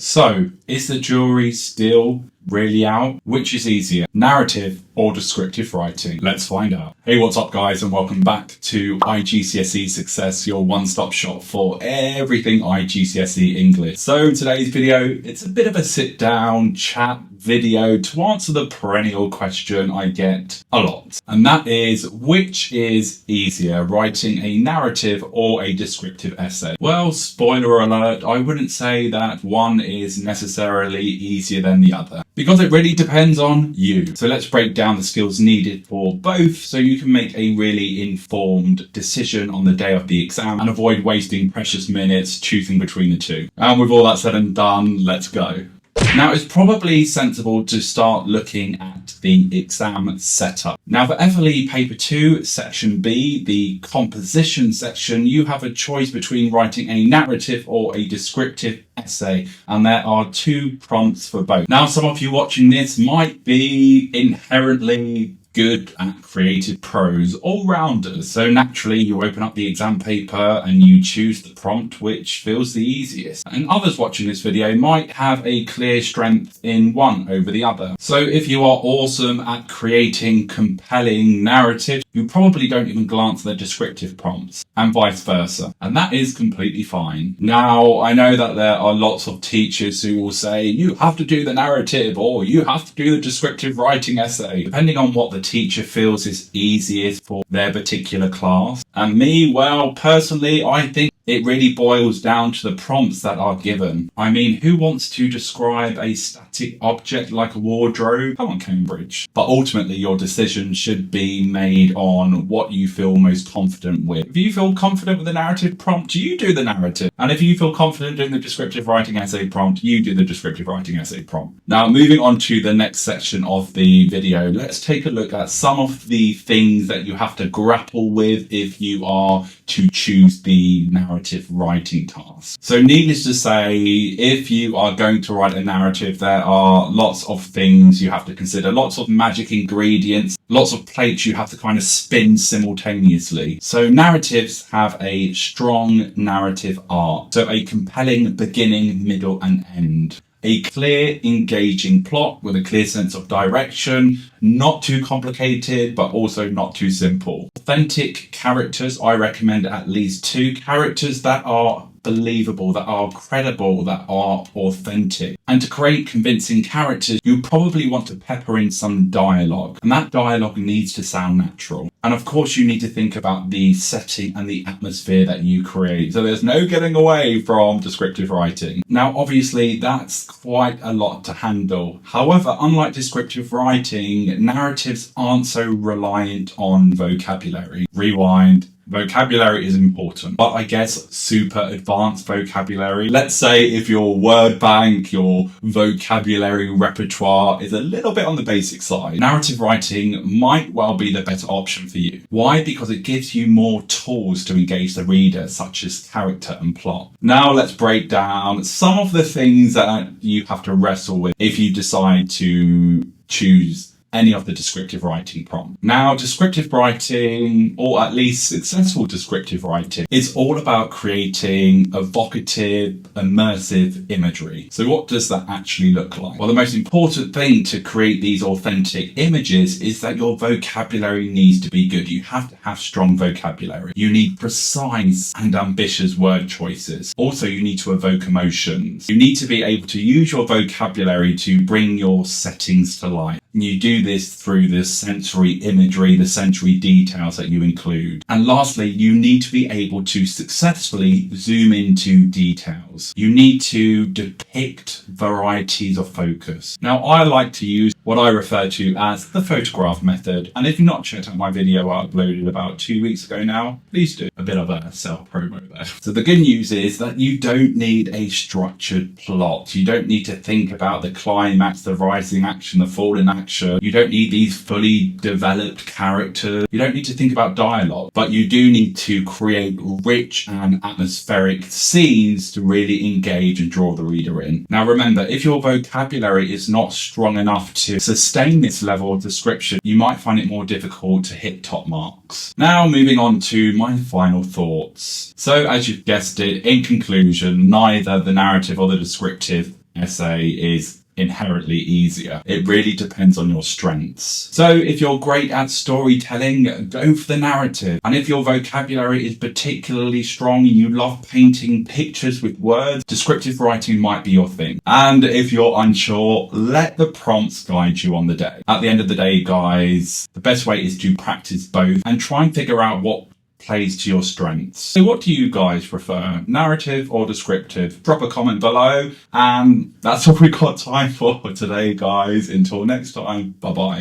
So, is the jury still really out? Which is easier, narrative or descriptive writing? Let's find out. Hey, what's up guys, and welcome back to IGCSE Success, your one-stop shop for everything IGCSE English. So in today's video, it's a bit of a sit-down chat video to answer the perennial question I get a lot. And that is, which is easier, writing a narrative or a descriptive essay? Well, spoiler alert, I wouldn't say that one is necessarily easier than the other, because it really depends on you. So let's break down the skills needed for both so you can make a really informed decision on the day of the exam and avoid wasting precious minutes choosing between the two. And with all that said and done, let's go. Now, it's probably sensible to start looking at the exam setup. Now, for FLE Paper 2, Section B, the composition section, you have a choice between writing a narrative or a descriptive essay, and there are two prompts for both. Now, some of you watching this might be inherently good at creative prose, all-rounders. So naturally, you open up the exam paper and you choose the prompt which feels the easiest. And others watching this video might have a clear strength in one over the other. So if you are awesome at creating compelling narratives, you probably don't even glance at the descriptive prompts, and vice versa. And that is completely fine. Now, I know that there are lots of teachers who will say, you have to do the narrative or you have to do the descriptive writing essay, depending on what the teacher feels is easiest for their particular class. And me, well, personally, I think it really boils down to the prompts that are given. I mean, who wants to describe a static object like a wardrobe? Come on, Cambridge. But ultimately, your decision should be made on what you feel most confident with. If you feel confident with the narrative prompt, you do the narrative. And if you feel confident doing the descriptive writing essay prompt, you do the descriptive writing essay prompt. Now, moving on to the next section of the video, let's take a look at some of the things that you have to grapple with if you are to choose the narrative writing task. So needless to say, if you are going to write a narrative, there are lots of things you have to consider, lots of magic ingredients, lots of plates you have to kind of spin simultaneously. So narratives have a strong narrative arc, so a compelling beginning, middle and end. A clear, engaging plot with a clear sense of direction, not too complicated, but also not too simple. Authentic characters, I recommend at least 2 characters that are believable, that are credible, that are authentic. And to create convincing characters, you probably want to pepper in some dialogue, and that dialogue needs to sound natural. And of course, you need to think about the setting and the atmosphere that you create. So there's no getting away from descriptive writing. Now, obviously, that's quite a lot to handle. However, unlike descriptive writing, narratives aren't so reliant on vocabulary. Rewind. Vocabulary is important, but I guess super advanced vocabulary. Let's say if your word bank, your vocabulary repertoire is a little bit on the basic side, narrative writing might well be the better option for you. Why? Because it gives you more tools to engage the reader, such as character and plot. Now let's break down some of the things that you have to wrestle with if you decide to choose any of the descriptive writing prompts. Now, descriptive writing, or at least successful descriptive writing, is all about creating evocative, immersive imagery. So what does that actually look like? Well, the most important thing to create these authentic images is that your vocabulary needs to be good. You have to have strong vocabulary. You need precise and ambitious word choices. Also, you need to evoke emotions. You need to be able to use your vocabulary to bring your settings to life. And you do this through the sensory imagery, the sensory details that you include. And lastly, you need to be able to successfully zoom into details. You need to depict varieties of focus. Now, I like to use what I refer to as the photograph method. And if you've not checked out my video I uploaded about 2 weeks ago now, please do. A bit of a self-promo there. So the good news is that you don't need a structured plot. You don't need to think about the climax, the rising action, the falling action. You don't need these fully developed characters. You don't need to think about dialogue, but you do need to create rich and atmospheric scenes to really engage and draw the reader in. Now remember, if your vocabulary is not strong enough to sustain this level of description, you might find it more difficult to hit top marks. Now moving on to my final thoughts. So as you've guessed it, in conclusion, neither the narrative or the descriptive essay is inherently easier. It really depends on your strengths. So if you're great at storytelling, go for the narrative. And if your vocabulary is particularly strong and you love painting pictures with words, descriptive writing might be your thing. And if you're unsure, let the prompts guide you on the day. At the end of the day, guys, the best way is to practice both and try and figure out what plays to your strengths. So what do you guys prefer, narrative or descriptive? Drop a comment below, and that's all we've got time for today, guys. Until next time, bye bye.